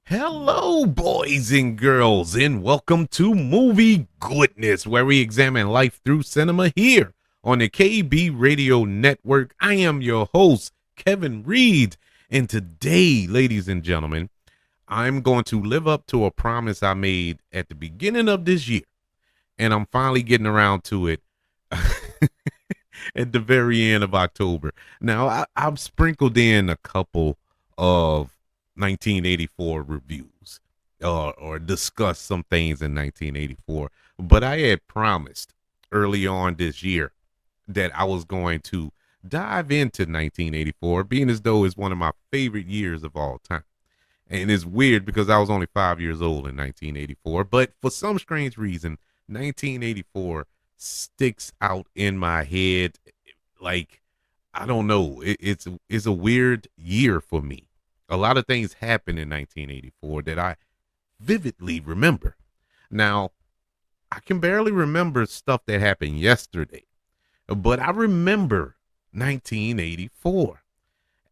Hello, boys and girls, and welcome to Movie Goodness, where we examine life through cinema here on the KB Radio Network. I am your host, Kevin Reed, and today, ladies and gentlemen, I'm going to live up to a promise I made at the beginning of this year, and I'm finally getting around to it at the very end of October. Now, I've sprinkled in a couple of 1984 reviews or discussed some things in 1984, but I had promised early on this year that I was going to dive into 1984, being as though it's one of my favorite years of all time. And it's weird because I was only 5 years old in 1984, but for some strange reason, 1984 sticks out in my head. Like, I don't know, it's a weird year for me. A lot of things happened in 1984 that I vividly remember. Now, I can barely remember stuff that happened yesterday, but I remember 1984.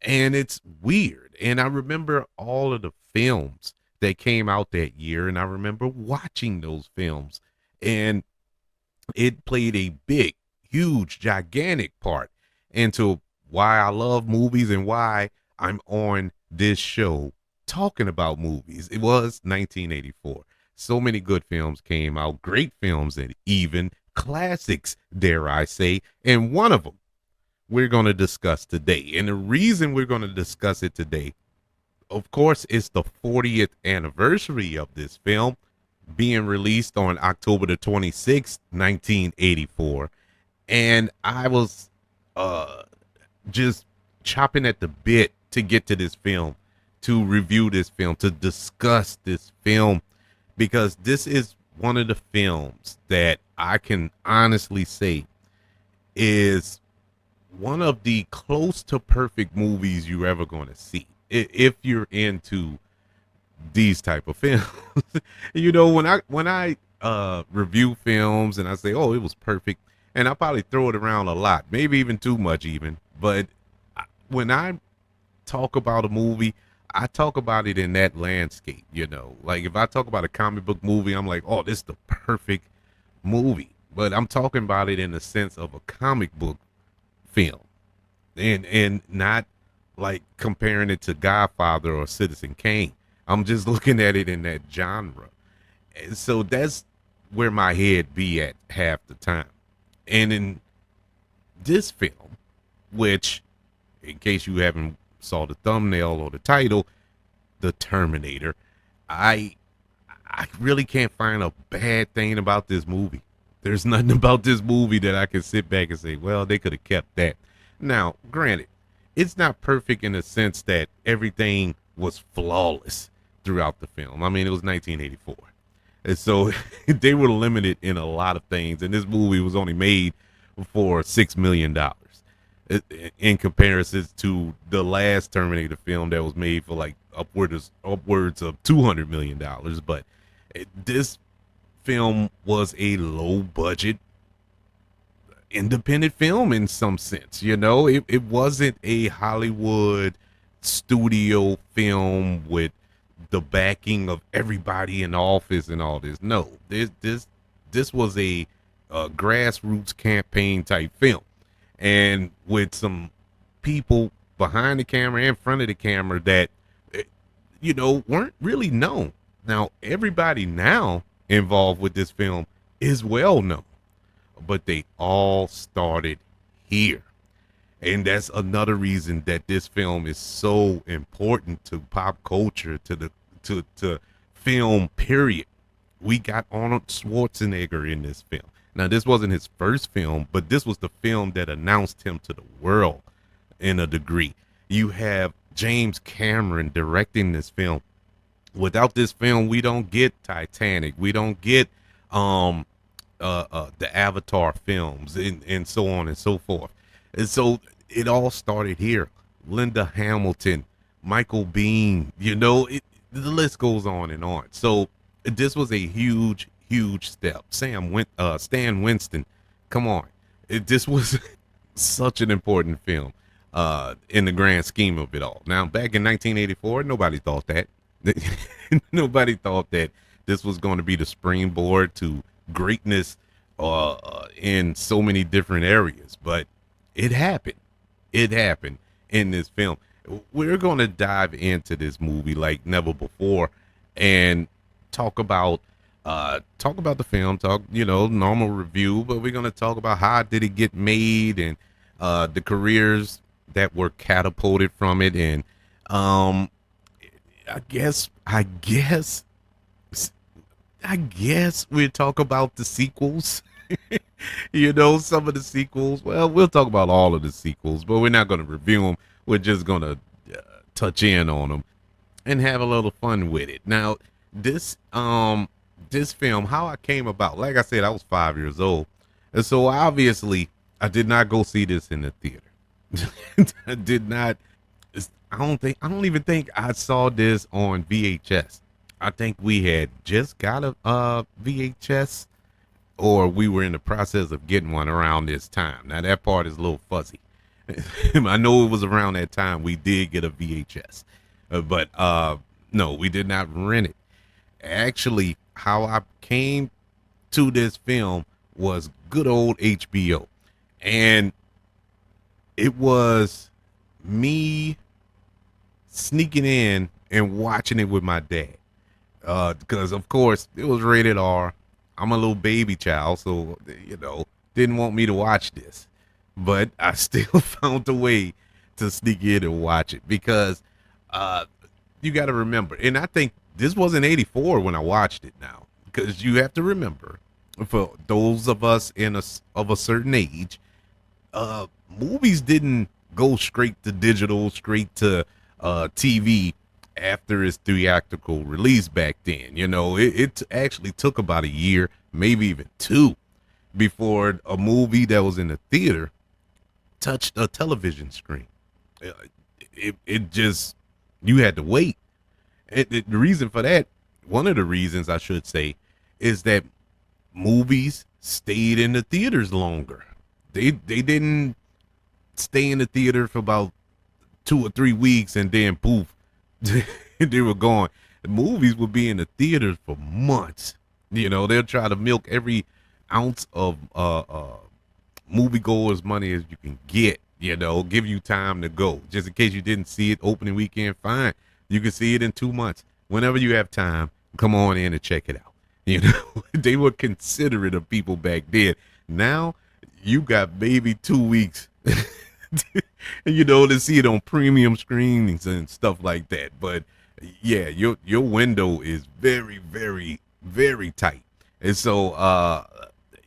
And it's weird. And I remember all of the films that came out that year, and I remember watching those films. And it played a big, huge, gigantic part into why I love movies and why I'm on this show talking about movies. It was 1984. So many good films came out, great films, and even classics, dare I say. And one of them we're going to discuss today. And the reason we're going to discuss it today, of course, is the 40th anniversary of this film being released on October the 26th, 1984. And I was just chopping at the bit to get to this film, to review this film, to discuss this film, because this is one of the films that I can honestly say is one of the close to perfect movies you're ever going to see if you're into these type of films. When I review films and I say, oh, it was perfect, and I probably throw it around a lot, maybe even too much even, but when I talk about a movie, I talk about it in that landscape. Like if I talk about a comic book movie, I'm like, oh, this is the perfect movie, but I'm talking about it in the sense of a comic book film, and not like comparing it to Godfather or Citizen Kane. I'm just looking at it in that genre. And so that's where my head be at half the time. And in this film, which, in case you haven't saw the thumbnail or the title, The Terminator, I really can't find a bad thing about this movie. There's nothing about this movie that I can sit back and say, well, they could have kept that. Now, granted, it's not perfect in the sense that everything was flawless throughout the film. I mean, it was 1984. And so they were limited in a lot of things. And this movie was only made for $6 million in comparison to the last Terminator film that was made for like upwards of $200 million. But this film was a low budget independent film in some sense. It wasn't a Hollywood studio film with the backing of everybody in the office and all this. No, this was a grassroots campaign type film, and with some people behind the camera and in front of the camera that weren't really known. Now everybody now involved with this film is well known, but they all started here. And that's another reason that this film is so important to pop culture, to film, period. We got Arnold Schwarzenegger in this film. Now, this wasn't his first film, but this was the film that announced him to the world in a degree. You have James Cameron directing this film. Without this film, we don't get Titanic. We don't get the Avatar films and so on and so forth. And so it all started here. Linda Hamilton, Michael Biehn, the list goes on and on. So this was a huge, huge step. Stan Winston, come on. This was such an important film in the grand scheme of it all. Now, back in 1984, nobody thought that. Nobody thought that this was going to be the springboard to greatness in so many different areas, but it happened. It happened in this film. We're going to dive into this movie like never before and talk about the film, talk, normal review, but we're going to talk about how did it get made and the careers that were catapulted from it, and um I guess we'll talk about the sequels. Some of the sequels. Well, we'll talk about all of the sequels, but we're not going to review them. We're just going to touch in on them and have a little fun with it. Now, this film, how I came about, like I said, I was 5 years old, and so obviously I did not go see this in the theater. I did not. I don't even think I saw this on VHS. I think we had just got a VHS, or we were in the process of getting one around this time. Now that part is a little fuzzy. I know it was around that time we did get a VHS, but no, we did not rent it. Actually, how I came to this film was good old HBO, and it was me sneaking in and watching it with my dad. Because of course it was rated R. I'm a little baby child, so didn't want me to watch this, but I still found a way to sneak in and watch it because uh, you got to remember, and I think this was in '84 when I watched it. Now, because you have to remember, for those of us of a certain age, movies didn't go straight to digital, straight to TV after its theatrical release back then. It actually took about a year, maybe even two, before a movie that was in the theater touched a television screen. Uh, it just, you had to wait. The reason for that, one of the reasons I should say, is that movies stayed in the theaters longer. They didn't stay in the theater for about 2 or 3 weeks and then poof, they were gone. The movies would be in the theaters for months. They'll try to milk every ounce of moviegoers' money as you can get. Give you time to go. Just in case you didn't see it opening weekend, fine. You can see it in 2 months. Whenever you have time, come on in and check it out. They were considerate of people back then. Now you got maybe 2 weeks to see it on premium screenings and stuff like that. But yeah, your window is very, very, very tight. And so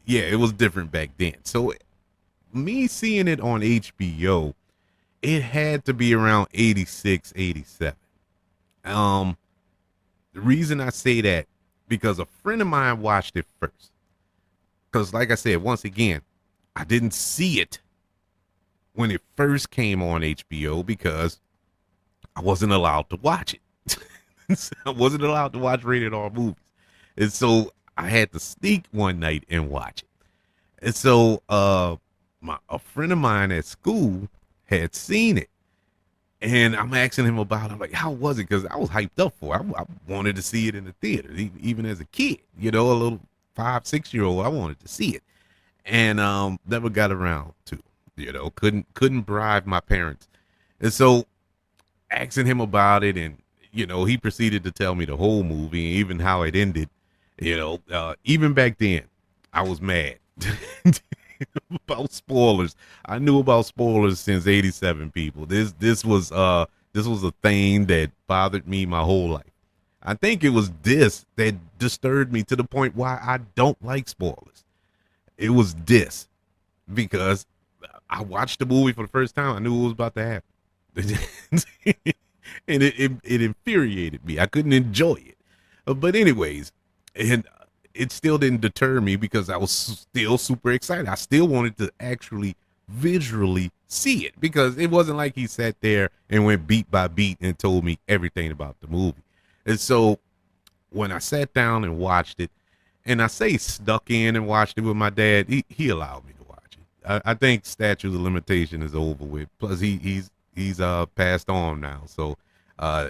yeah, it was different back then. So me seeing it on HBO, it had to be around 86, 87. The reason I say that, because a friend of mine watched it first. Because like I said, once again, I didn't see it when it first came on HBO because I wasn't allowed to watch it. I wasn't allowed to watch rated R movies. And so I had to sneak one night and watch it. And so a friend of mine at school had seen it. And I'm asking him about it. I'm like, how was it? Because I was hyped up for it. I wanted to see it in the theater, even as a kid, a little 5, 6 year old. I wanted to see it. And never got around to, couldn't bribe my parents. And so asking him about it, and he proceeded to tell me the whole movie and even how it ended. Even back then I was mad about spoilers. I knew about spoilers since '87. People, this was a thing that bothered me my whole life. I think it was this that disturbed me to the point why I don't like spoilers. It was this, because I watched the movie for the first time. I knew what was about to happen. And it infuriated me. I couldn't enjoy it. But anyways, and it still didn't deter me because I was still super excited. I still wanted to actually visually see it, because it wasn't like he sat there and went beat by beat and told me everything about the movie. And so when I sat down and watched it, and I say stuck in and watched it with my dad, he allowed me to watch it. I think statute of limitation is over with. Plus he's passed on now, so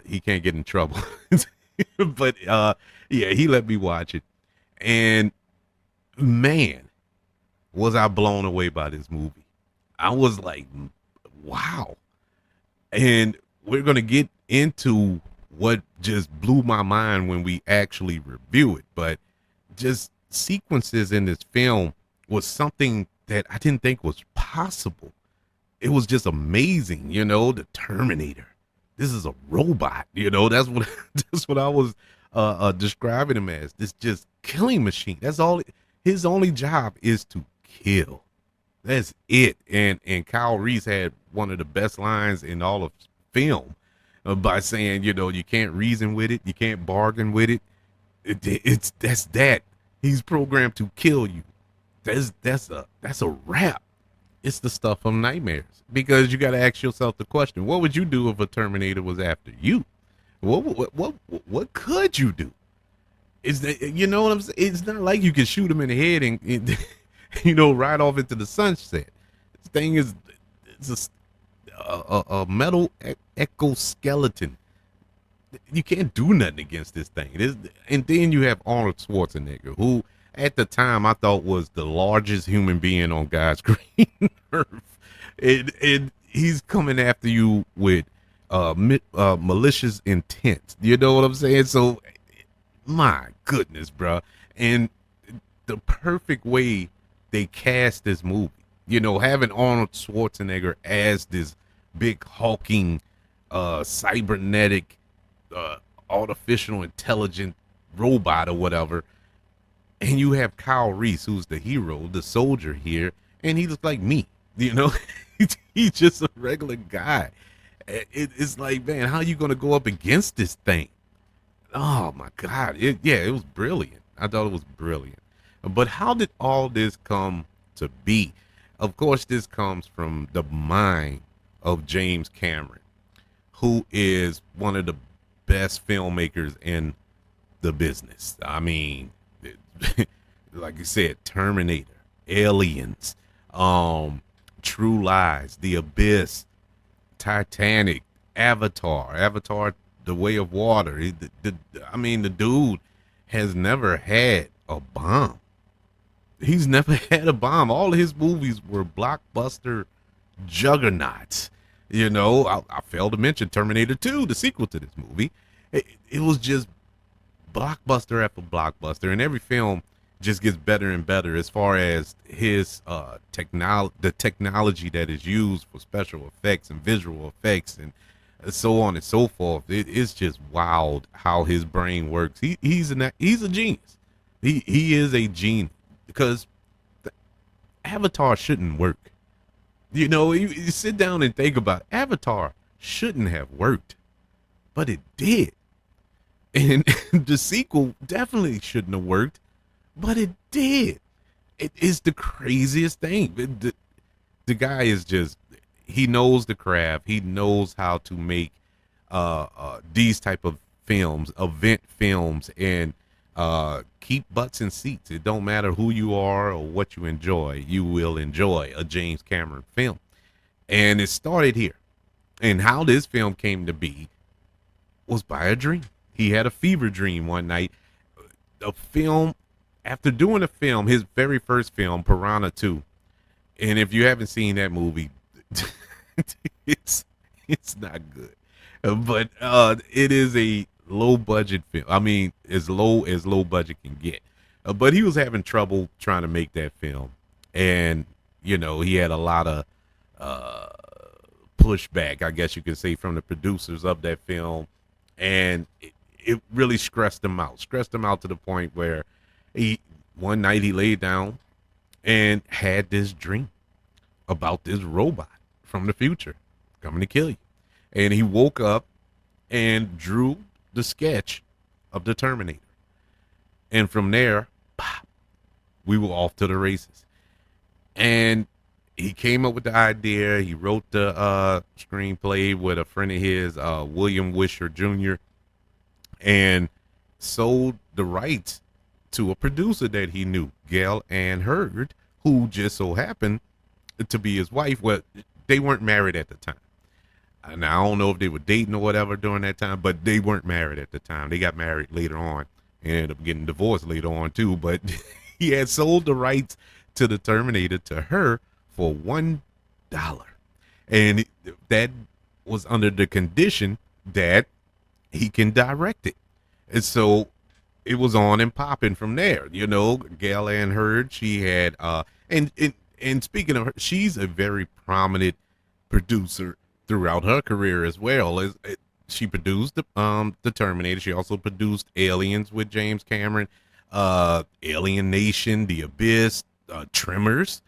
He can't get in trouble. But yeah, he let me watch it. And man, was I blown away by this movie. I was like, wow. And we're going to get into what just blew my mind when we actually review it. But just sequences in this film was something that I didn't think was possible. It was just amazing, the Terminator. This is a robot, that's what that's what I was describing him as. This just killing machine. That's all. His only job is to kill. That's it. And Kyle Reese had one of the best lines in all of film by saying, you can't reason with it, you can't bargain with it. That's that. He's programmed to kill you. That's a wrap. It's the stuff from nightmares, because you got to ask yourself the question: what would you do if a Terminator was after you? What could you do? Is that, what I'm saying? It's not like you can shoot him in the head and ride off into the sunset. This thing is, it's a metal exoskeleton. You can't do nothing against this thing. And then you have Arnold Schwarzenegger, who at the time I thought was the largest human being on God's green earth. And he's coming after you with malicious intent. You know what I'm saying? So, my goodness, bro. And the perfect way they cast this movie, having Arnold Schwarzenegger as this big hulking, cybernetic, artificial intelligent robot or whatever, and you have Kyle Reese, who's the hero, the soldier here, and he looks like me. He's just a regular guy. It's like, man, how are you gonna go up against this thing? Oh my God! It was brilliant. I thought it was brilliant. But how did all this come to be? Of course, this comes from the mind of James Cameron, who is one of the best filmmakers in the business. I mean, like you said, Terminator, Aliens, True Lies, The Abyss, Titanic, Avatar, The Way of Water. The dude has never had a bomb. He's never had a bomb. All of his movies were blockbuster juggernauts. I failed to mention Terminator 2, the sequel to this movie. It was just blockbuster after blockbuster, and every film just gets better and better as far as his the technology that is used for special effects and visual effects and so on and so forth. It's just wild how his brain works. He's a genius. He is a genius, because Avatar shouldn't work. You sit down and think about it. Avatar shouldn't have worked, but it did. And the sequel definitely shouldn't have worked, but it did. It is the craziest thing. The guy is just, he knows the craft. He knows how to make these type of films, event films, and keep butts in seats. It don't matter who you are or what you enjoy. You will enjoy a James Cameron film. And it started here. And how this film came to be was by a dream. He had a fever dream one night. A film, after doing a film, his very first film, Piranha 2. And if you haven't seen that movie, it's not good. But it is a low budget film. I mean, as low budget can get. But he was having trouble trying to make that film. And, he had a lot of pushback, I guess you could say, from the producers of that film. And it really stressed him out to the point where one night he laid down and had this dream about this robot from the future coming to kill you. And he woke up and drew the sketch of the Terminator. And from there, pop, we were off to the races. And he came up with the idea. He wrote the screenplay with a friend of his, William Wisher Jr., and sold the rights to a producer that he knew, Gail Ann Hurd, who just so happened to be his wife. Well, they weren't married at the time. And I don't know if they were dating or whatever during that time, but they weren't married at the time. They got married later on and ended up getting divorced later on too. But he had sold the rights to the Terminator to her for $1, and that was under the condition that he can direct it. And so it was on and popping from there. You know, Gail Ann Hurd, she had and speaking of her, she's a very prominent producer throughout her career as well. As she produced the Terminator, she also produced Aliens with James Cameron, Alien Nation, The Abyss, Tremors.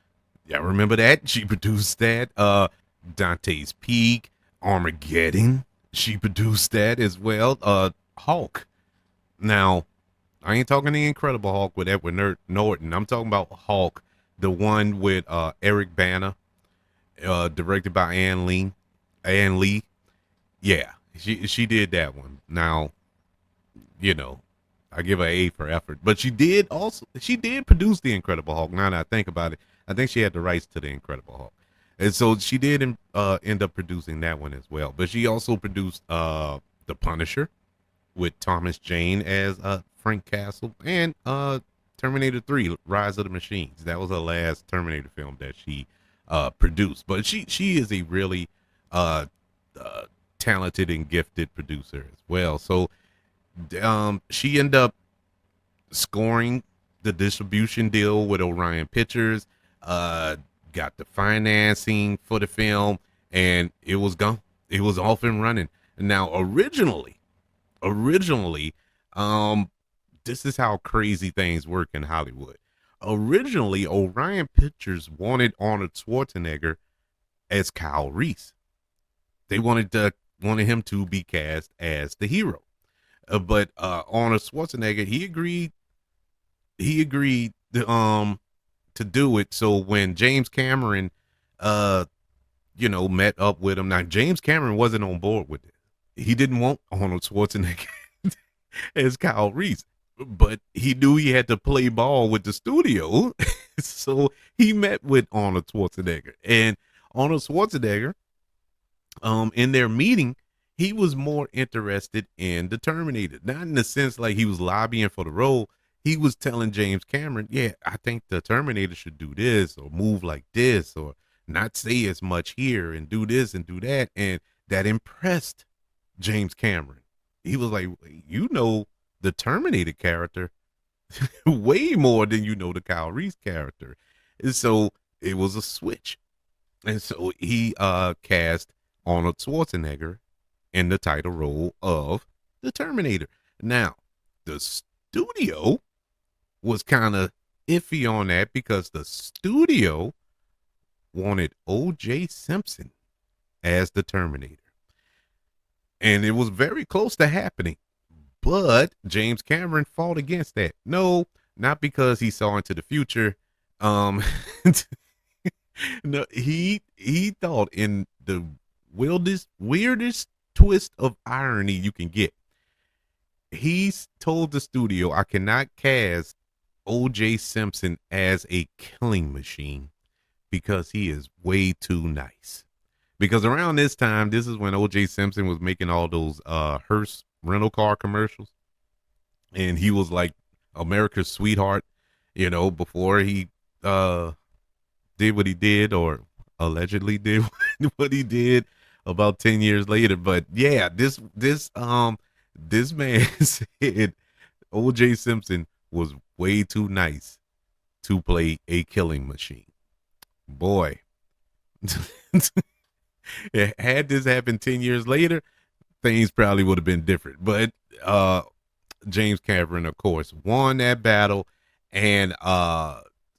Yeah, remember that? She produced that. Dante's Peak, Armageddon. She produced that as well. Hulk. Now, I ain't talking the Incredible Hulk with Edward Norton. I'm talking about Hulk, the one with Eric Bana, directed by Ann Lee. Ann Lee. Yeah, she did that one. Now, you know, I give her A for effort. But she did produce the Incredible Hulk. Now that I think about it, I think she had the rights to the Incredible Hulk. And so she did end up producing that one as well. But she also produced The Punisher with Thomas Jane as Frank Castle, and Terminator 3 Rise of the Machines. That was her last Terminator film that she produced. But she is a really uh, uh, talented and gifted producer as well. So she ended up scoring the distribution deal with Orion Pictures, uh, got the financing for the film, and it was gone. It was off and running. Now, originally, um, this is how crazy things work in Hollywood. Originally, Orion Pictures wanted Schwarzenegger as Kyle Reese. They wanted him to be cast as the hero. But Arnold Schwarzenegger, he agreed to do it. So when James Cameron uh met up with him. Now James Cameron wasn't on board with it. He didn't want Arnold Schwarzenegger as Kyle Reese, but he knew he had to play ball with the studio. So he met with Arnold Schwarzenegger, and Arnold Schwarzenegger, in their meeting, he was more interested in the Terminator. Not in the sense like he was lobbying for the role. He was telling James Cameron, yeah, I think the Terminator should do this or move like this or not say as much here and do this and do that. And that impressed James Cameron. He was like, you know, the Terminator character way more than you know the Kyle Reese character. And so it was a switch. And so he cast Arnold Schwarzenegger in the title role of the Terminator. Now, the studio was kind of iffy on that because the studio wanted O.J. Simpson as the Terminator. And it was very close to happening. But James Cameron fought against that. No, not because he saw into the future. Um no, he thought in the weirdest twist of irony you can get. He's told the studio, I cannot cast O.J. Simpson as a killing machine because he is way too nice. Because around this time, this is when O.J. Simpson was making all those Hearst rental car commercials, and he was like America's sweetheart, before he did what he did, or allegedly did what he did about 10 years later. But yeah, this man said O.J. Simpson was way too nice to play a killing machine. Boy, had this happened 10 years later, things probably would have been different. But James Cameron, of course, won that battle and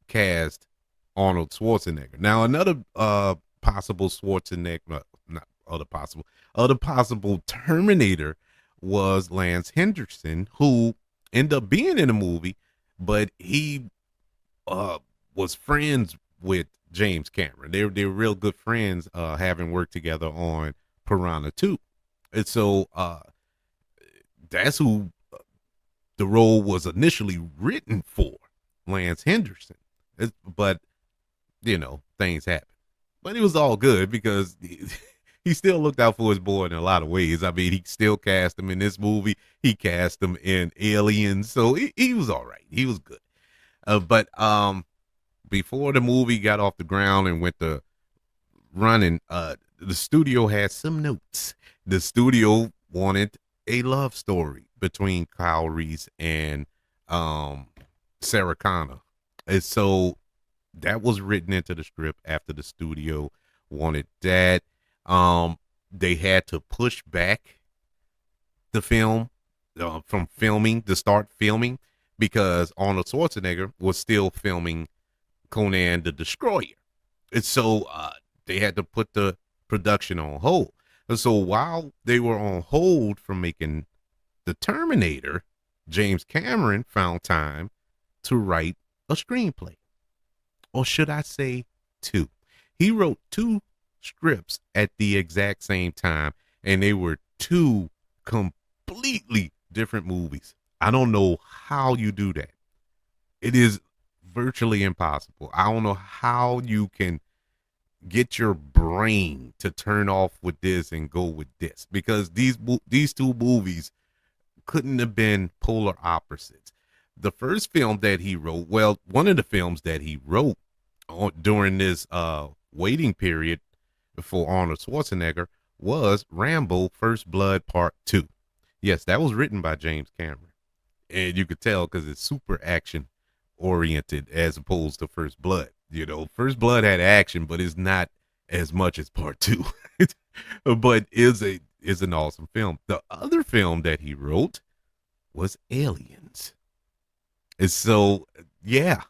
cast Arnold Schwarzenegger. Now, another possible Schwarzenegger, not other possible Terminator was Lance Henderson, who ended up being in the movie, but he was friends with James Cameron. They were real good friends, having worked together on Piranha 2. And so that's who the role was initially written for, Lance Henderson. But, things happen. But it was all good because he still looked out for his boy in a lot of ways. I mean, he still cast him in this movie. He cast him in Aliens, so he was all right. He was good. But before the movie got off the ground and went to running, the studio had some notes. The studio wanted a love story between Kyle Reese and um, Sarah Connor, and so that was written into the script after the studio wanted that. Um, they had to push back the film from filming to start filming because Arnold Schwarzenegger was still filming Conan the Destroyer. And so they had to put the production on hold. And so while they were on hold from making the Terminator, James Cameron found time to write a screenplay. Or should I say two? He wrote two scripts at the exact same time, and they were two completely different movies. I don't know how you do that. It is virtually impossible. I don't know how you can get your brain to turn off with this and go with this because these two movies couldn't have been polar opposites. The first film that he wrote, well, one of the films that he wrote during this waiting period for Arnold Schwarzenegger was Rambo: First Blood Part 2. Yes, that was written by James Cameron. And you could tell because it's super action oriented as opposed to First Blood. You know, First Blood had action, but it's not as much as Part 2. But is an awesome film. The other film that he wrote was Aliens. And so, yeah,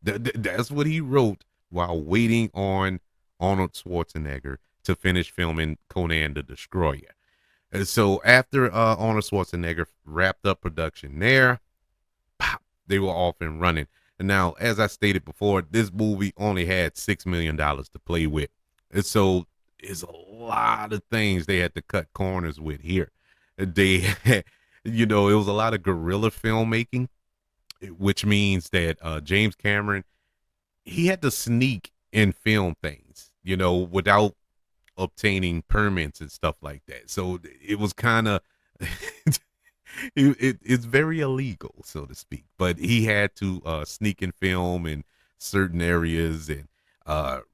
that's what he wrote while waiting on Arnold Schwarzenegger to finish filming Conan the Destroyer. And so after Arnold Schwarzenegger wrapped up production there, pop, they were off and running. And now, as I stated before, this movie only had $6 million to play with. And so it's a lot of things they had to cut corners with here. They had, it was a lot of guerrilla filmmaking, which means that James Cameron, he had to sneak and film things, without obtaining permits and stuff like that. So it was kind of it's very illegal, so to speak. But he had to sneak and film in certain areas and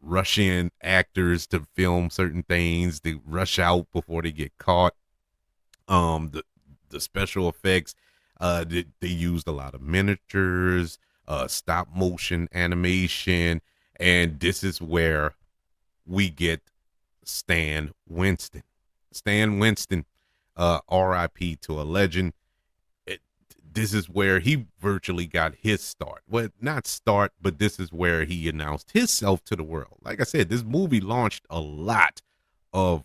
rush in actors to film certain things. They rush out before they get caught. The special effects, they used a lot of miniatures, stop motion animation, and this is where we get Stan Winston. Stan Winston, R.I.P. to a legend. This is where he virtually got his start. Well, not start, but this is where he announced himself to the world. Like I said, this movie launched a lot of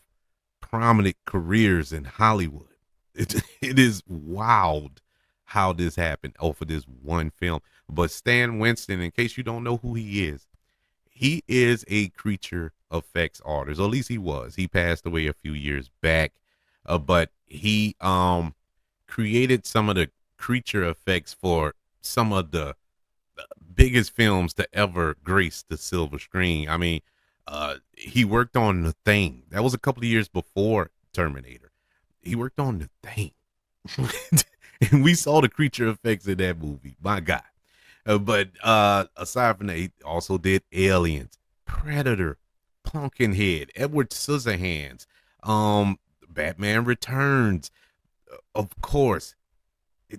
prominent careers in Hollywood. It is wild how this happened for this one film. But Stan Winston, in case you don't know who he is a creature effects artist, or at least he was. He passed away a few years back, but he created some of the creature effects for some of the biggest films to ever grace the silver screen. I mean, he worked on The Thing. That was a couple of years before Terminator. He worked on The Thing. And we saw the creature effects in that movie. My God. But aside from that, he also did Aliens, Predator, Pumpkinhead, Edward Scissorhands, Batman Returns. Of course,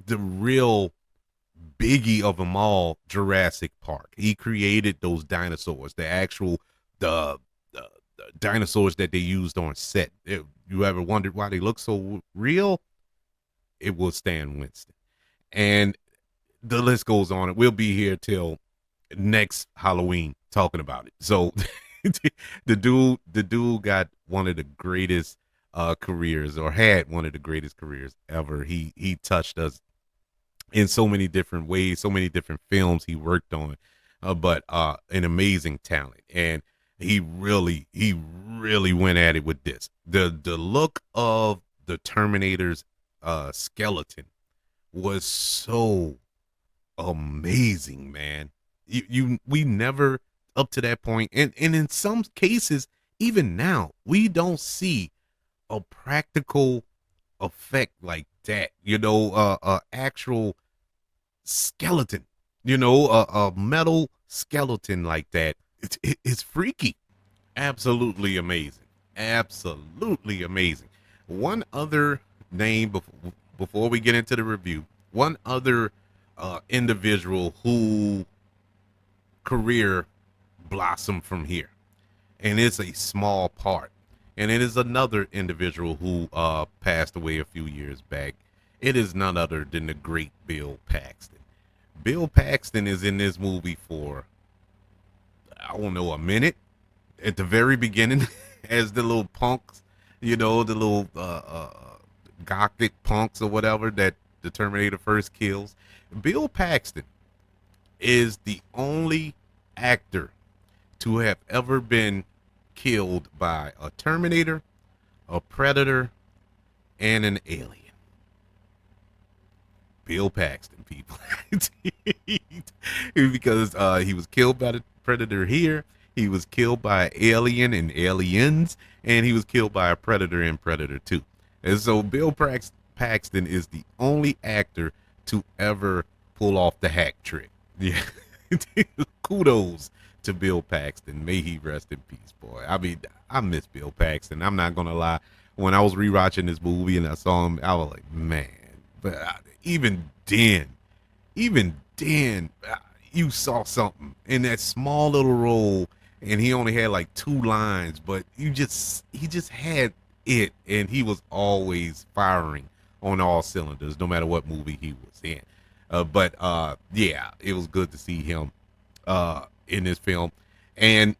the real biggie of them all, Jurassic Park. He created those dinosaurs, the dinosaurs that they used on set. You ever wondered why they look so real? It was Stan Winston. And the list goes on. We'll be here till next Halloween talking about it. So the dude got one of the greatest careers, or had one of the greatest careers ever. He touched us in so many different ways, so many different films he worked on, but an amazing talent. And he really went at it with this. The look of the Terminator's skeleton was so amazing, man. We never up to that point, and in some cases even now, we don't see a practical effect like that. Actual skeleton, a metal skeleton like that. It's freaky. Absolutely amazing. Absolutely amazing. One other name before we get into the review, one other individual who career blossomed from here, and it's a small part. And it is another individual who passed away a few years back. It is none other than the great Bill Paxton. Bill Paxton is in this movie for, I don't know, a minute at the very beginning as the little punks, the little gothic punks or whatever that the Terminator first kills. Bill Paxton is the only actor to have ever been killed by a Terminator, a Predator, and an alien. Bill Paxton, people. Because he was killed by the Predator here, he was killed by an alien and aliens, and he was killed by a Predator in Predator 2. And so Bill Paxton is the only actor to ever pull off the hack trick. Yeah. Kudos to Bill Paxton. May he rest in peace, boy. I mean, I miss Bill Paxton. I'm not going to lie. When I was rewatching this movie and I saw him, I was like, man. But even then, you saw something in that small little role, and he only had like 2 lines, but he just had it, and he was always firing on all cylinders, no matter what movie he was in. But yeah, it was good to see him in this film, and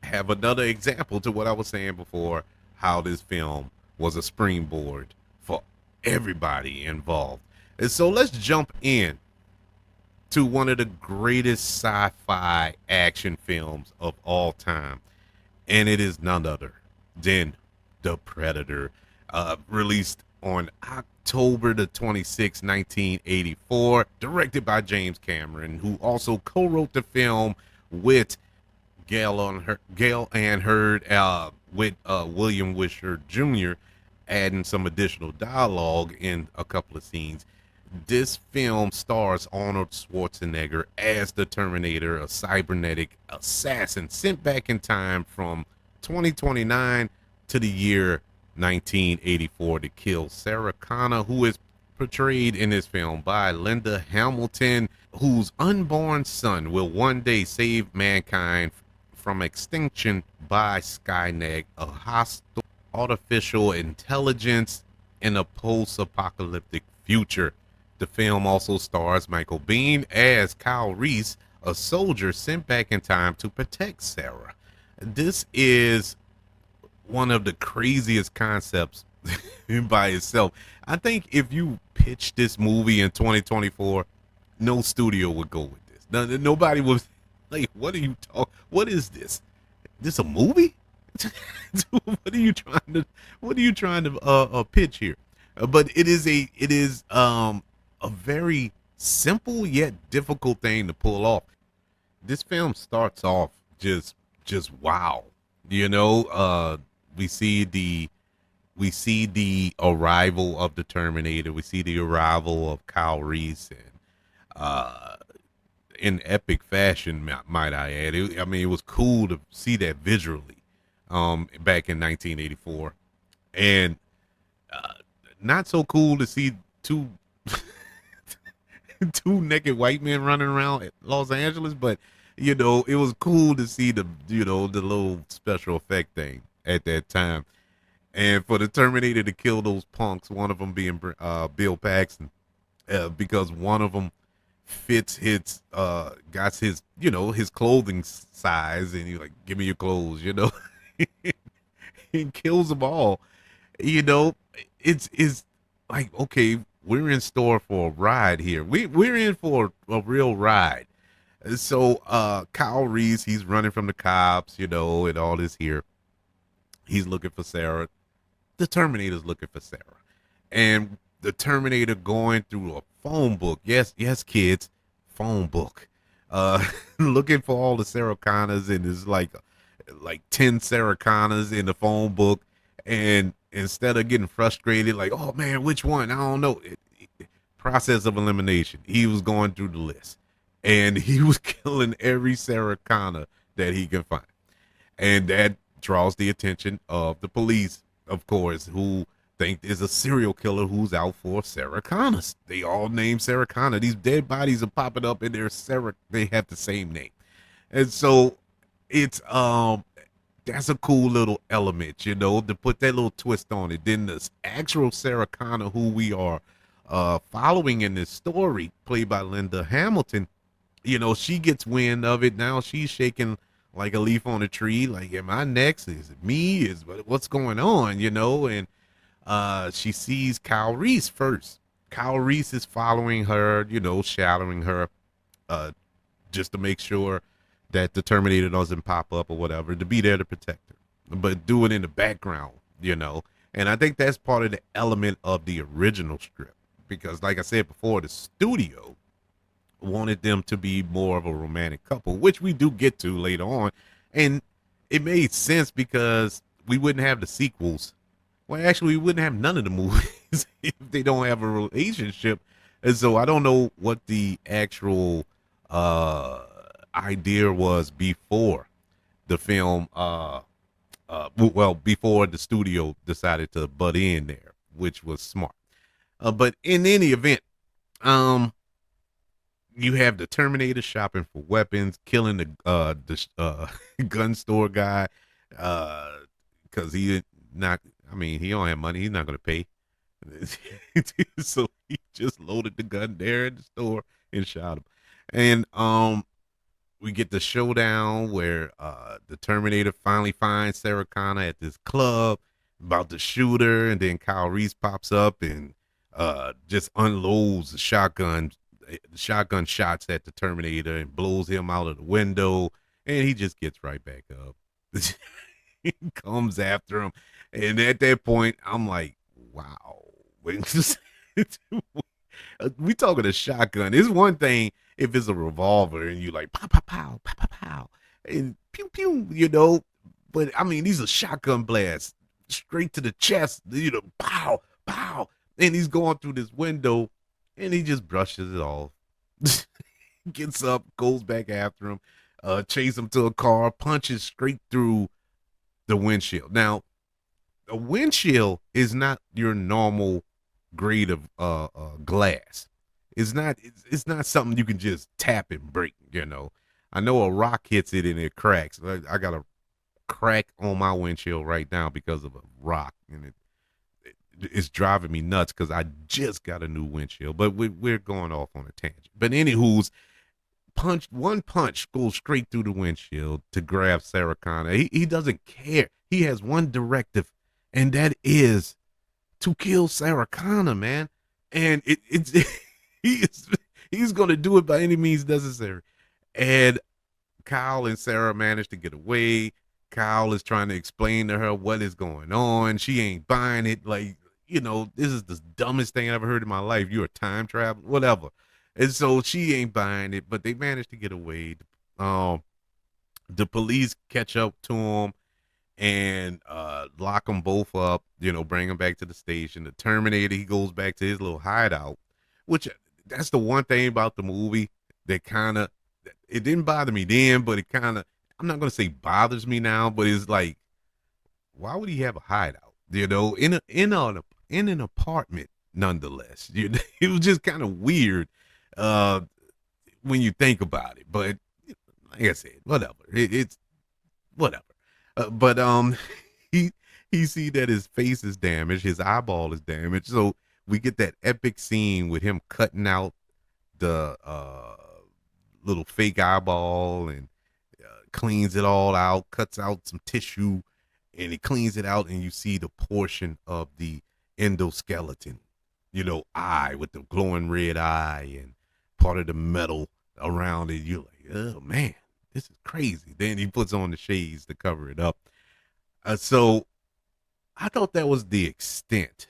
have another example to what I was saying before, how this film was a springboard for everybody involved. And so let's jump in to one of the greatest sci-fi action films of all time, and it is none other than The Predator, released on October the 26th, 1984, directed by James Cameron, who also co-wrote the film with Gail Ann Hurd, with William Wisher Jr., adding some additional dialogue in a couple of scenes. This film stars Arnold Schwarzenegger as the Terminator, a cybernetic assassin sent back in time from 2029 to the year 1984 to kill Sarah Connor, who is portrayed in this film by Linda Hamilton, whose unborn son will one day save mankind from extinction by Skynet, a hostile artificial intelligence in a post-apocalyptic future. The film also stars Michael Biehn as Kyle Reese, a soldier sent back in time to protect Sarah. This is one of the craziest concepts by itself. I think if you pitched this movie in 2024, no studio would go with this. Nobody was like, "What are you talking? What is this? This a movie? What are you trying to pitch here?" But it is a very simple yet difficult thing to pull off. This film starts off just wow. We see the arrival of the Terminator. We see the arrival of Kyle Reese, and in epic fashion, might I add. It was cool to see that visually back in 1984, and not so cool to see two naked white men running around Los Angeles, but it was cool to see the little special effect thing at that time. And for the Terminator to kill those punks, one of them being Bill Paxton, because one of them fits got his clothing size, and he's like, "Give me your clothes," He kills them all. It's like, okay, we're in store for a ride here. We're in for a real ride. So Kyle Reese, he's running from the cops, and all this here. He's looking for Sarah. The Terminator's looking for Sarah. And the Terminator going through a phone book. Yes, kids, phone book. Looking for all the Sarah Connors, and it's like like 10 Sarah Connors in the phone book, and instead of getting frustrated, like, oh man, which one? I don't know. Process of elimination. He was going through the list, and he was killing every Sarah Connor that he can find, and that draws the attention of the police, of course, who think there's a serial killer who's out for Sarah Connor. They all name Sarah Connor. These dead bodies are popping up, and they're Sarah. They have the same name, and so it's that's a cool little element, to put that little twist on it. Then the actual Sarah Connor, who we are following in this story, played by Linda Hamilton, she gets wind of it. Now she's shaking like a leaf on a tree. Like, am I next? Is it me? Is what's going on? And she sees Kyle Reese first. Kyle Reese is following her, shadowing her, uh, just to make sure that the Terminator doesn't pop up or whatever, to be there to protect her, but do it in the background. And I think that's part of the element of the original script, because, like I said before, the studio wanted them to be more of a romantic couple, which we do get to later on. And it made sense because we wouldn't have the sequels. Well, actually, we wouldn't have none of the movies if they don't have a relationship. And so I don't know what the actual uh, idea was before the film, well, before the studio decided to butt in there, which was smart. But in any event, um, you have the Terminator shopping for weapons, killing the gun store guy, because he not. I mean, he don't have money. He's not going to pay. So he just loaded the gun there in the store and shot him. And we get the showdown where the Terminator finally finds Sarah Connor at this club, about to shoot her, and then Kyle Reese pops up and just unloads the shotgun shots at the Terminator and blows him out of the window, and he just gets right back up. He comes after him, and at that point, I'm like, wow. We talking a shotgun. It's one thing if it's a revolver and you like pow pow pow pow pow pow and pew pew, But I mean, these are shotgun blasts straight to the chest. Pow pow, and he's going through this window, and he just brushes it off. Gets up, goes back after him, chase him to a car, punches straight through the windshield. Now, a windshield is not your normal grade of glass. It's not something you can just tap and break. I know a rock hits it and it cracks. I got a crack on my windshield right now because of a rock, and it's driving me nuts because I just got a new windshield. But we're going off on a tangent. But anywho's, one punch goes straight through the windshield to grab Sarah Connor. He doesn't care. He has one directive, and that is to kill Sarah Connor, man. And it's he is he's gonna do it by any means necessary. And Kyle and Sarah manage to get away. Kyle is trying to explain to her what is going on. She ain't buying it. Like, this is the dumbest thing I ever heard in my life. You're a time traveler, whatever. And so she ain't buying it, but they managed to get away. Um, the police catch up to him and lock them both up, bring them back to the station. The Terminator, he goes back to his little hideout, which that's the one thing about the movie that kind of, it didn't bother me then, but it kind of, I'm not going to say bothers me now, but it's like, why would he have a hideout, in an apartment nonetheless? It was just kind of weird uh, when you think about it, but like I said, whatever. It's whatever. But he he see that his face is damaged, his eyeball is damaged, so we get that epic scene with him cutting out the little fake eyeball and cleans it all out, cuts out some tissue, and he cleans it out, and you see the portion of the endoskeleton, eye with the glowing red eye and part of the metal around it. You're like, oh man, this is crazy. Then he puts on the shades to cover it up. So I thought that was the extent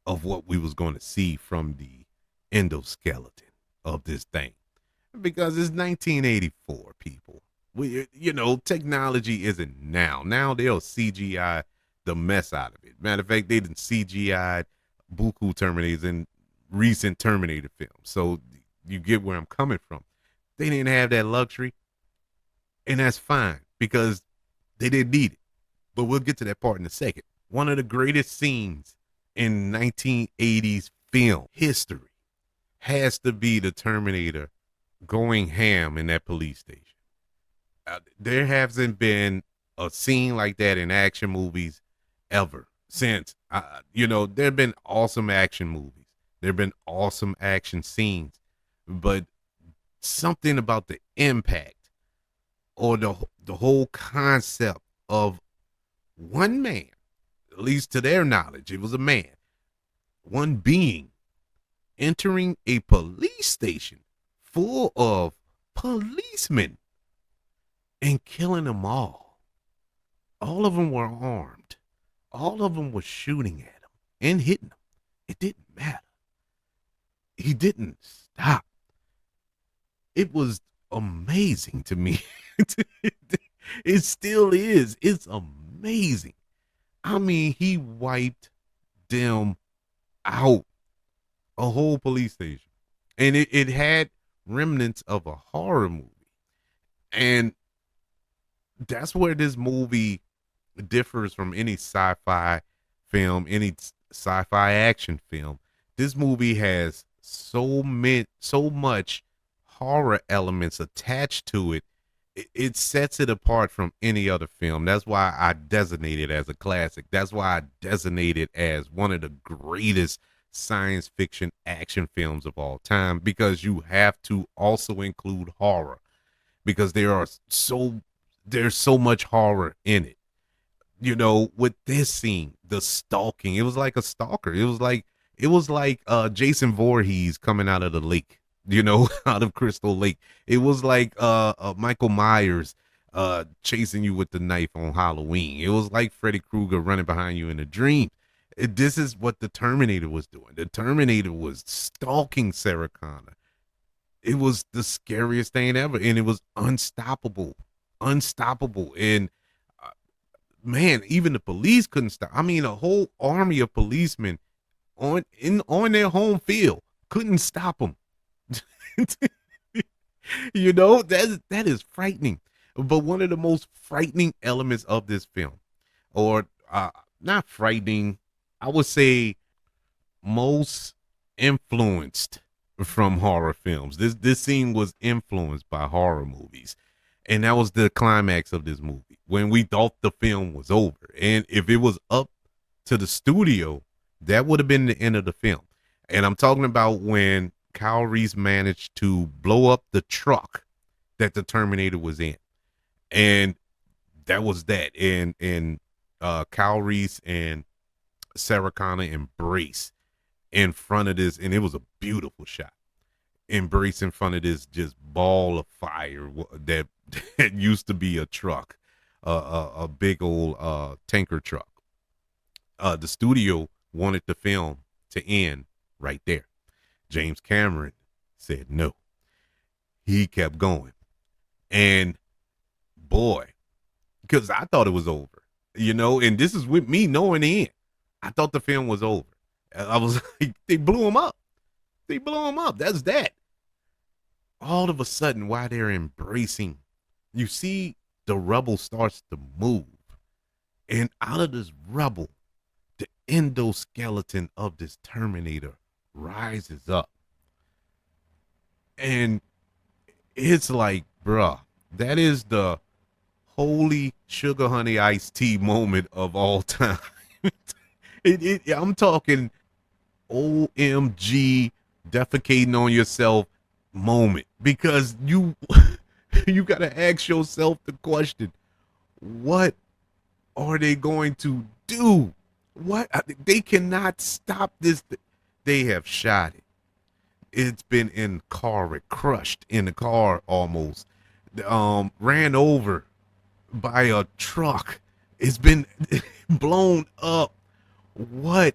of what we was going to see from the endoskeleton of this thing, because it's 1984, people. Technology isn't now. Now they'll CGI the mess out of it. Matter of fact, they didn't CGI buku Terminators in recent Terminator films. So you get where I'm coming from. They didn't have that luxury, and that's fine because they didn't need it. But we'll get to that part in a second. One of the greatest scenes in 1980s film history has to be the Terminator going ham in that police station. There hasn't been a scene like that in action movies ever since. There have been awesome action movies. There have been awesome action scenes, but something about the impact or the whole concept of one man, at least to their knowledge, it was a man, one being entering a police station full of policemen and killing them all. All of them were armed. All of them were shooting at him and hitting him. It didn't matter. He didn't stop. It was amazing to me. It still is. It's amazing. I mean, he wiped them out, a whole police station. And it had remnants of a horror movie. And that's where this movie differs from any sci-fi film, any sci-fi action film. This movie has so much horror elements attached to it. It sets it apart from any other film. That's why I designate it as a classic. That's why I designate it as one of the greatest science fiction action films of all time, because you have to also include horror, because there's so much horror in it. With this scene, the stalking, it was like a stalker. It was like Jason Voorhees coming out of the lake, out of Crystal Lake. It was like Michael Myers chasing you with the knife on Halloween. It was like Freddy Krueger running behind you in a dream. This is what the Terminator was doing. The Terminator was stalking Sarah Connor. It was the scariest thing ever, and it was unstoppable. And man, even the police couldn't stop. I mean, a whole army of policemen on their home field couldn't stop them. That is frightening. But one of the most frightening elements of this film, or not frightening, I would say most influenced from horror films. This scene was influenced by horror movies. And that was the climax of this movie, when we thought the film was over. And if it was up to the studio, that would have been the end of the film. And I'm talking about when Kyle Reese managed to blow up the truck that the Terminator was in. And that was that. And Kyle Reese and Sarah Connor embrace in front of this. And it was a beautiful shot. Embrace in front of this just ball of fire that used to be a truck, a big old tanker truck. The studio wanted the film to end right there. James Cameron said no. He kept going. And boy, because I thought it was over, and this is with me knowing the end. I thought the film was over. I was like, they blew him up. That's that. All of a sudden, while they're embracing, you see the rubble starts to move. And out of this rubble, the endoskeleton of this Terminator rises up. And it's like, bruh, that is the holy sugar honey iced tea moment of all time. I'm talking OMG defecating on yourself moment, because you got to ask yourself the question, what are they going to do? What they cannot stop this. They have shot it. It's been in car wreck, crushed in the car almost, ran over by a truck. It's been blown up. What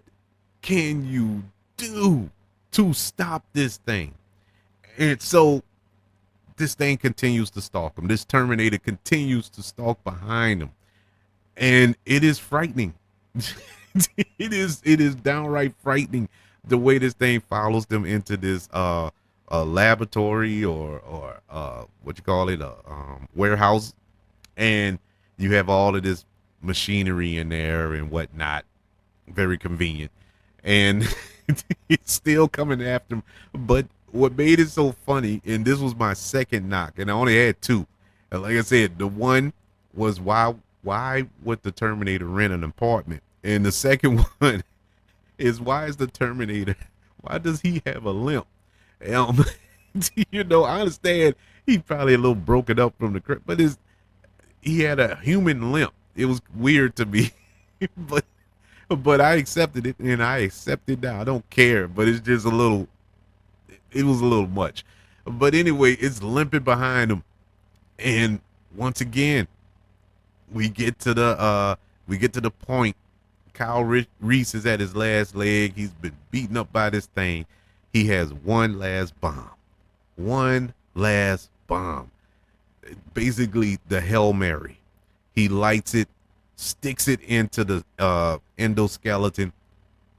can you do to stop this thing? And so this thing continues to stalk him. This Terminator continues to stalk behind him, and it is frightening. It is downright frightening the way this thing follows them into this laboratory or what you call it, warehouse, and you have all of this machinery in there and whatnot. Very convenient, and it's still coming after him. But what made it so funny, and this was my second knock, and I only had two. And like I said, the one was why would the Terminator rent an apartment, and the second one is why is the Terminator, why does he have a limp? Um, I understand he's probably a little broken up from the crib, but he had a human limp. It was weird to me, but I accepted it, and I accept it now. I don't care, but it's just a little. It was a little much, but anyway, it's limping behind him, and once again, we get to the point. Kyle Reese is at his last leg. He's been beaten up by this thing. He has one last bomb. One last bomb. Basically, the Hail Mary. He lights it, sticks it into the endoskeleton,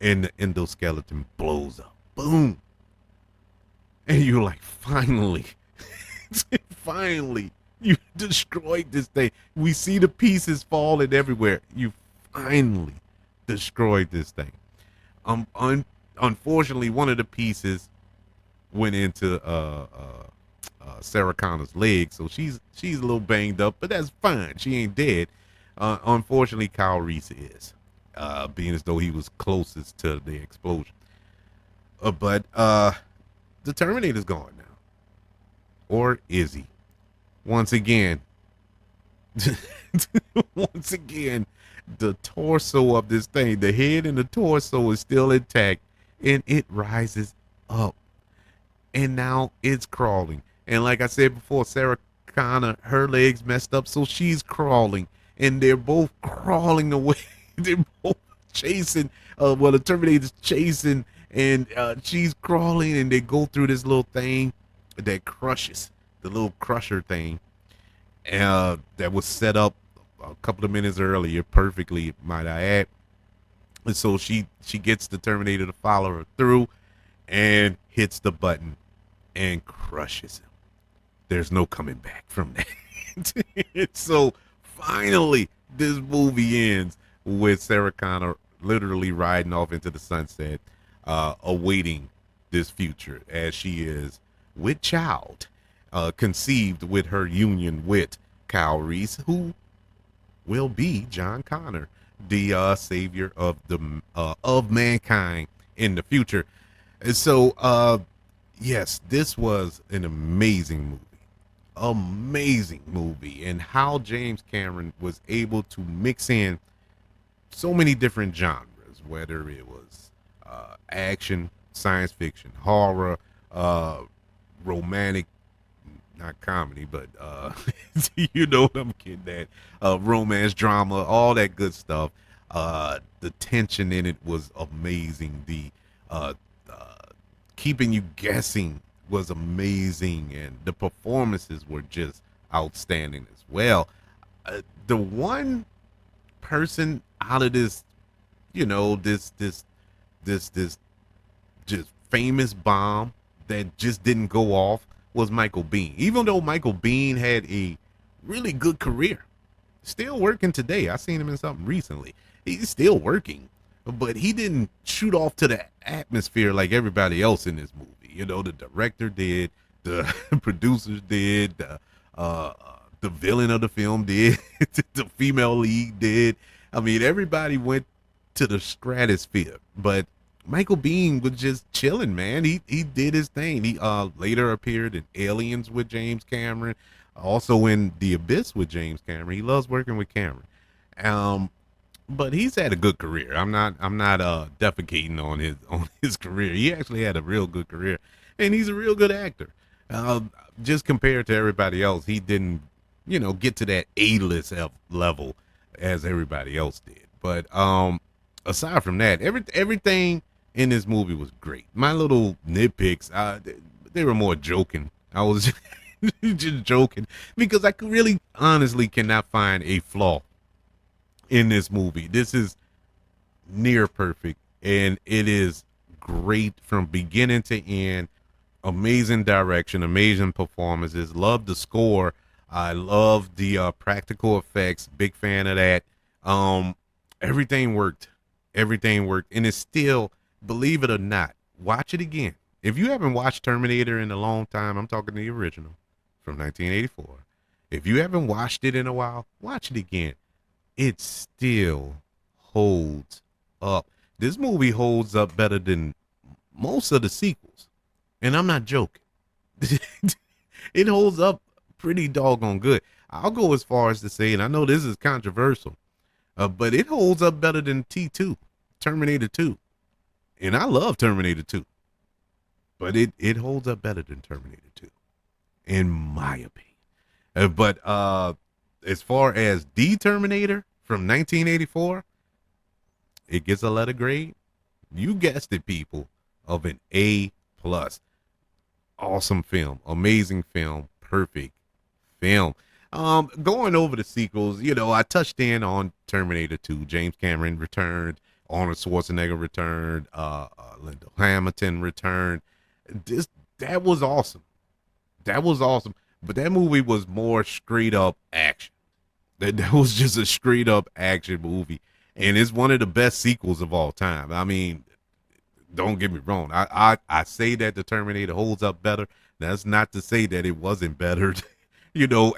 and the endoskeleton blows up. Boom. And you're like, finally, finally, you destroyed this thing. We see the pieces falling everywhere. You finally destroyed this thing. Unfortunately, one of the pieces went into Sarah Connor's leg, so she's a little banged up, but that's fine. She ain't dead. Unfortunately, Kyle Reese is, being as though he was closest to the explosion. But the Terminator's gone now, or is he? Once again, once again, the torso of this thing, the head and the torso is still intact, and it rises up, and now it's crawling. And like I said before, Sarah Connor, her legs messed up, so she's crawling, and they're both crawling away. They're both chasing. The Terminator's chasing, and she's crawling, and they go through this little thing that crushes, the little crusher thing, that was set up a couple of minutes earlier, perfectly, might I add. And so she gets the Terminator to follow her through, and hits the button, and crushes him. There's no coming back from that. So finally, this movie ends with Sarah Connor literally riding off into the sunset, awaiting this future as she is with child, conceived with her union with Kyle Reese, who will be John Connor, the savior of mankind in the future. And so, yes, this was an amazing movie, and how James Cameron was able to mix in so many different genres, whether it was action, science fiction, horror, romantic, not comedy, but you know what I'm getting at, romance, drama, all that good stuff. The tension in it was amazing. The keeping you guessing was amazing, and the performances were just outstanding as well. The one person out of this, this just famous bomb that just didn't go off was Michael Biehn. Even though Michael Biehn had a really good career, still working today. I seen him in something recently. He's still working, but he didn't shoot off to the atmosphere like everybody else in this movie. The director did, the producers did, the villain of the film did, the female lead did. I mean, everybody went to the stratosphere, but Michael Biehn was just chilling, man. He did his thing. He later appeared in Aliens with James Cameron, also in The Abyss with James Cameron. He loves working with Cameron. But he's had a good career. I'm not defecating on his career. He actually had a real good career, and he's a real good actor. Just compared to everybody else, he didn't, get to that A-list level as everybody else did. But aside from that, everything in this movie was great. My little nitpicks, they were more joking. I was Just joking, because I really honestly cannot find a flaw in this movie. This is near perfect, and it is great from beginning to end. Amazing direction, amazing performances. Love the score. I love the practical effects. Big fan of that. Um, everything worked. Everything worked, and it's still, believe it or not, watch it again. If you haven't watched Terminator in a long time, I'm talking the original from 1984. If you haven't watched it in a while, watch it again. It still holds up. This movie holds up better than most of the sequels, and I'm not joking. It holds up pretty doggone good. I'll go as far as to say, and I know this is controversial, but it holds up better than T2, Terminator 2. And I love Terminator 2, but it holds up better than Terminator 2, in my opinion. But as far as the Terminator from 1984, it gets a letter grade. You guessed it, people, of an A plus. Awesome film, amazing film, perfect film. Going over the sequels, I touched in on Terminator 2. James Cameron returned. Arnold Schwarzenegger returned. Linda Hamilton returned. This that was awesome. That was awesome. But that movie was more straight up action. That was just a straight up action movie, and it's one of the best sequels of all time. I mean, don't get me wrong. I say that the Terminator holds up better. That's not to say that it wasn't better,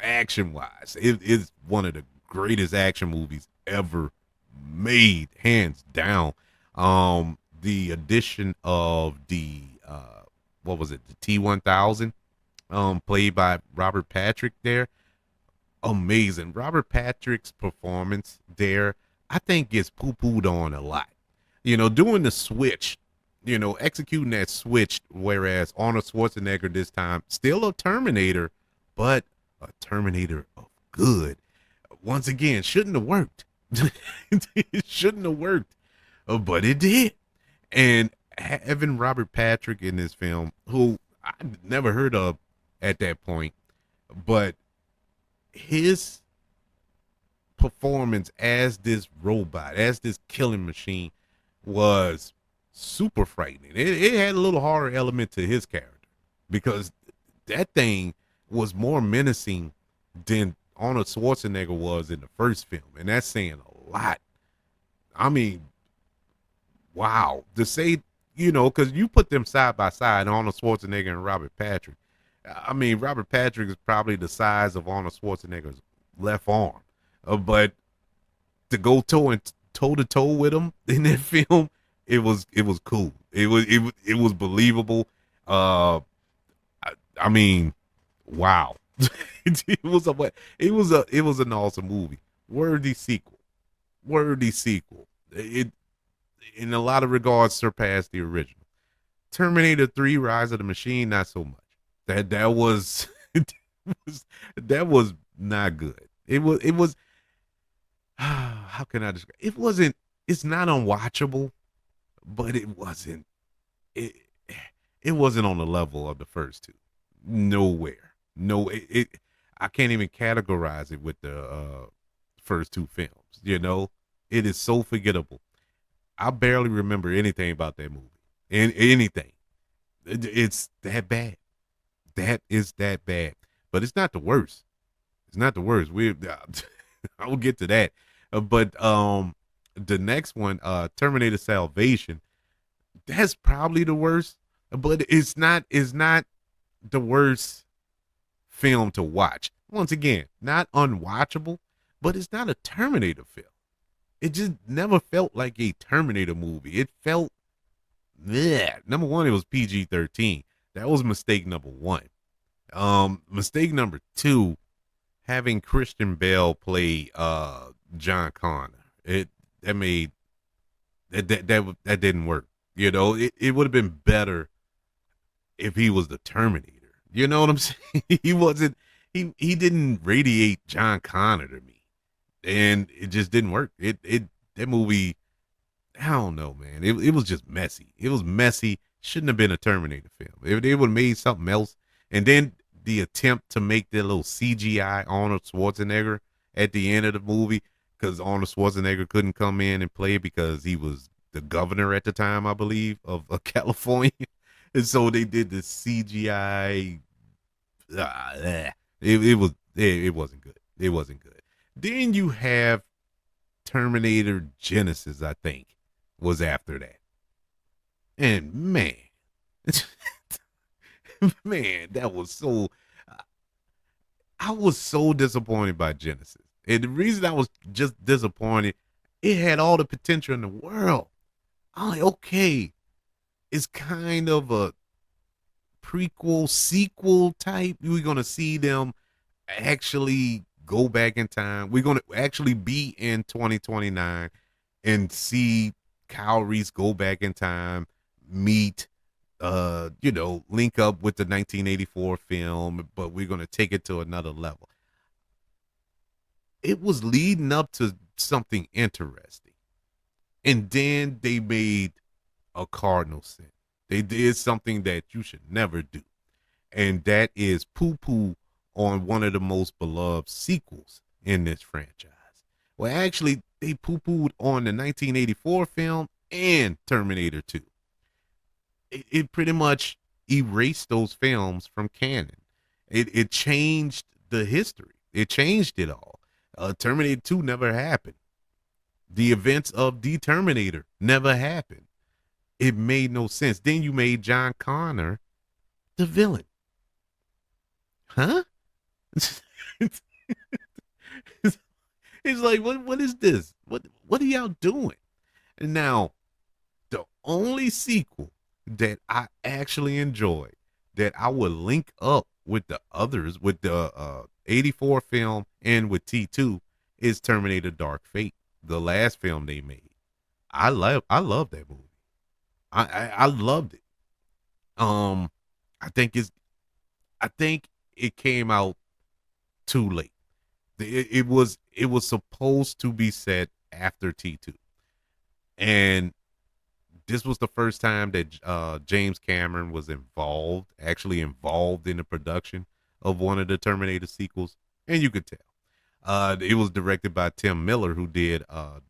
action wise. It is one of the greatest action movies ever made, hands down. The addition of the what was it, the T-1000, played by Robert Patrick there. Amazing. Robert Patrick's performance there, I think, gets poo-pooed on a lot. Doing the switch, executing that switch, whereas Arnold Schwarzenegger this time, still a Terminator, but a Terminator of good. Once again, shouldn't have worked. It shouldn't have worked, but it did. And having Robert Patrick in this film, who I never heard of at that point, but his performance as this robot, as this killing machine, was super frightening. It had a little horror element to his character, because that thing was more menacing than Arnold Schwarzenegger was in the first film, and that's saying a lot. I mean, wow. To say, because you put them side by side, Arnold Schwarzenegger and Robert Patrick. I mean, Robert Patrick is probably the size of Arnold Schwarzenegger's left arm, but to go toe to toe with him in that film, it was cool. It was believable. I mean, wow. it was an awesome movie. Worthy sequel. Worthy sequel. It, in a lot of regards, surpassed the original. Terminator 3: Rise of the Machine, not so much. That was that was not good. It was how can I describe? It's not unwatchable, but it it wasn't on the level of the first two. Nowhere. No, I can't even categorize it with the first two films. It is so forgettable. I barely remember anything about that movie. And anything. It's that bad. That is that bad. But it's not the worst. It's not the worst. I will get to that. But the next one, Terminator Salvation, that's probably the worst. But it's not the worst film to watch. Once again, not unwatchable, but it's not a Terminator film. It just never felt like a Terminator movie. It felt, yeah. Number one, it was PG-13. That was mistake number one. Mistake number two, having Christian Bale play John Connor. That didn't work. It would have been better if he was the Terminator. You know what I'm saying? He didn't radiate John Connor to me, and it just didn't work. That movie, I don't know, man. It was just messy. It was messy. Shouldn't have been a Terminator film. If they would have made something else, and then the attempt to make that little CGI Arnold Schwarzenegger at the end of the movie, because Arnold Schwarzenegger couldn't come in and play because he was the governor at the time, I believe, of California. And so they did the CGI. It wasn't good. It wasn't good. Then you have Terminator Genesis, I think, was after that. And man, man, that was so. I was so disappointed by Genesis, and the reason I was just disappointed, it had all the potential in the world. I'm like, okay, it's kind of a prequel, sequel type. We're gonna see them actually go back in time. We're gonna actually be in 2029 and see Kyle Reese go back in time, meet link up with the 1984 film, but we're going to take it to another level. It was leading up to something interesting. And then they made a cardinal sin. They did something that you should never do. And that is poo poo on one of the most beloved sequels in this franchise. Well, actually, they poo pooed on the 1984 film and Terminator 2. It pretty much erased those films from canon. It changed the history. It changed it all. Terminator 2 never happened. The events of the Terminator never happened. It made no sense. Then you made John Connor the villain. Huh? It's like, what is this? What are y'all doing? And now, the only sequel that I actually enjoyed, that I would link up with the others, with the 84 film and with T2, is Terminator Dark Fate, the last film they made. I love that movie. I loved it. Um I think it's I think it came out too late. It was supposed to be set after T2. And this was the first time that James Cameron was actually involved in the production of one of the Terminator sequels, and you could tell. It was directed by Tim Miller, who did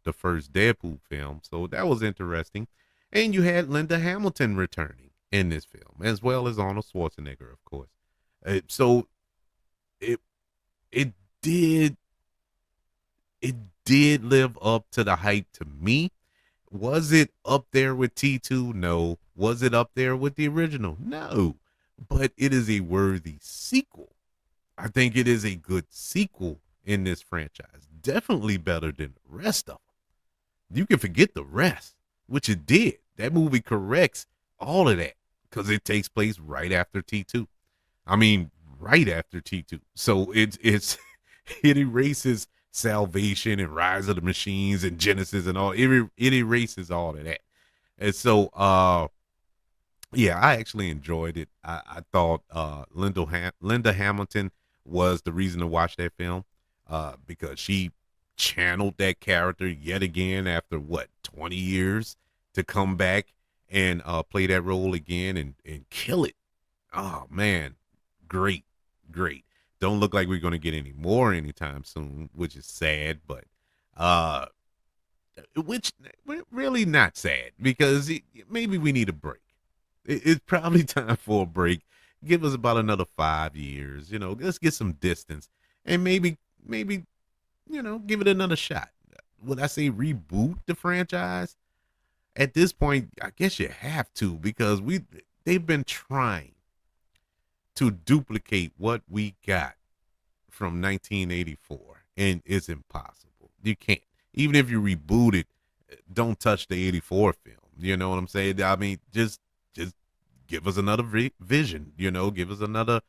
the first Deadpool film, so that was interesting. And you had Linda Hamilton returning in this film, as well as Arnold Schwarzenegger, of course. So it it did it did live up to the hype to me. Was it up there with T2? No. Was it up there with the original? No. But it is a worthy sequel. I think it is a good sequel in this franchise. Definitely better than the rest of them. You can forget the rest, which it did. That movie corrects all of that because it takes place right after T2. I mean, right after T2. So it erases Salvation and Rise of the Machines and Genesis and all. It erases all of that. And so yeah, I actually enjoyed it. I thought Linda Hamilton was the reason to watch that film, because she channeled that character yet again after what, 20 years, to come back and play that role again and kill it. Oh man, great, great. Don't look like we're going to get any more anytime soon, which is sad, but which really not sad, because maybe we need a break. It's probably time for a break. Give us about another 5 years. Let's get some distance, and maybe give it another shot. Would I say reboot the franchise? At this point, I guess you have to, because they've been trying to duplicate what we got from 1984, and it's impossible. You can't. Even if you reboot it, don't touch the 84 film. You know what I'm saying? I mean, just give us another vision. Give us another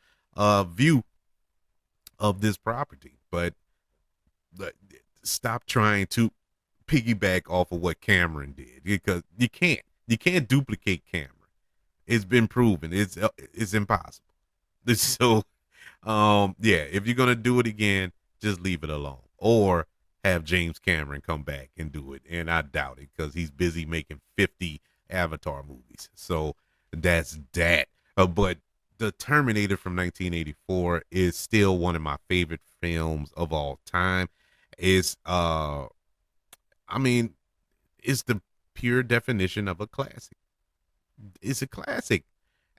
view of this property. But stop trying to piggyback off of what Cameron did, because you can't. You can't duplicate Cameron. It's been proven. It's impossible. So, yeah, if you're gonna do it again, just leave it alone, or have James Cameron come back and do it. And I doubt it, because he's busy making 50 Avatar movies. So that's that. But the Terminator from 1984 is still one of my favorite films of all time. It's I mean, it's the pure definition of a classic. It's a classic.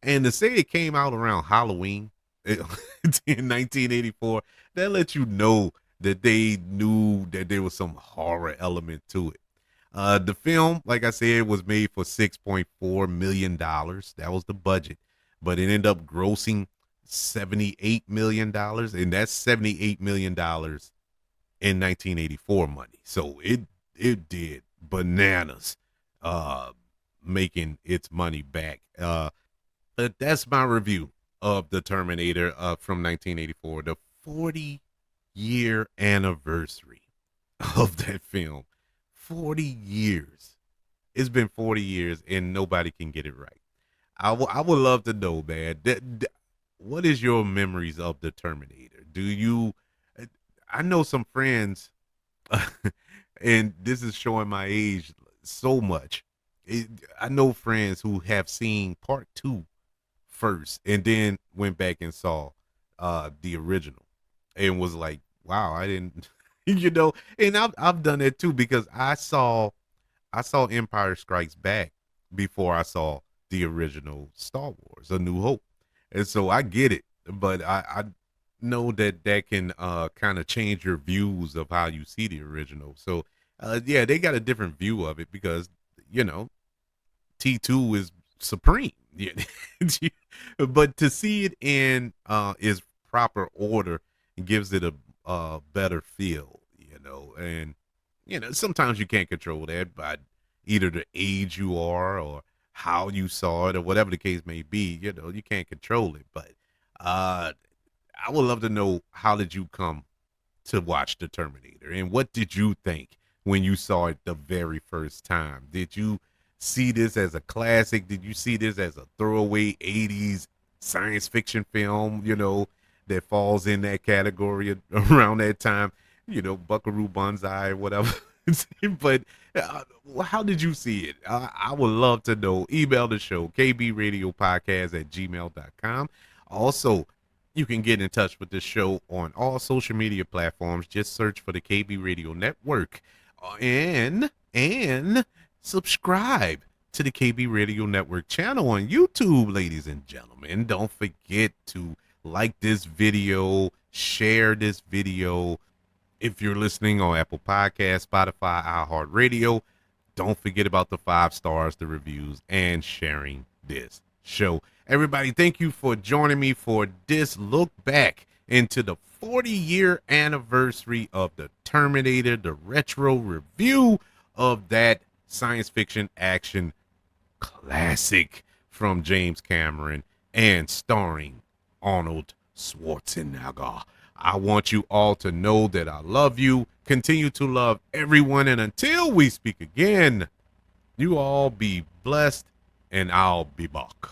And to say it came out around Halloween in 1984, that lets you know that they knew that there was some horror element to it. The film, like I said, was made for $6.4 million. That was the budget, but it ended up grossing $78 million, and that's $78 million in 1984 money. So it did bananas, uh, making its money back. But that's my review of the Terminator from 1984, the 40-year anniversary of that film. 40 years. It's been 40 years and nobody can get it right. I would love to know, man. What is your memories of the Terminator? Do you? I know some friends, and this is showing my age so much. It, I know friends who have seen part two first and then went back and saw the original and was like, wow, I didn't and I've done that too because I saw Empire Strikes Back before I saw the original Star Wars, A New Hope. And so I get it, but I know that that can kind of change your views of how you see the original. So yeah, they got a different view of it because you know T2 is supreme. Yeah. But to see it in its proper order gives it a better feel, and sometimes you can't control that by either the age you are or how you saw it or whatever the case may be. You can't control it. But I would love to know, how did you come to watch the Terminator, and what did you think when you saw it the very first time? Did you see this as a classic? Did you see this as a throwaway 80s science fiction film, that falls in that category around that time? Buckaroo Banzai, whatever. But how did you see it? I would love to know. Email the show, kbradiopodcast@gmail.com. Also, you can get in touch with the show on all social media platforms. Just search for the KB Radio Network, and subscribe to the KB Radio Network channel on YouTube, ladies and gentlemen. Don't forget to like this video, share this video. If you're listening on Apple Podcasts, Spotify, iHeartRadio, don't forget about the 5 stars, the reviews, and sharing this show. Everybody, thank you for joining me for this look back into the 40-year anniversary of the Terminator, the retro review of that science fiction action classic from James Cameron and starring Arnold Schwarzenegger. I want you all to know that I love you. Continue to love everyone. And until we speak again, you all be blessed, and I'll be back.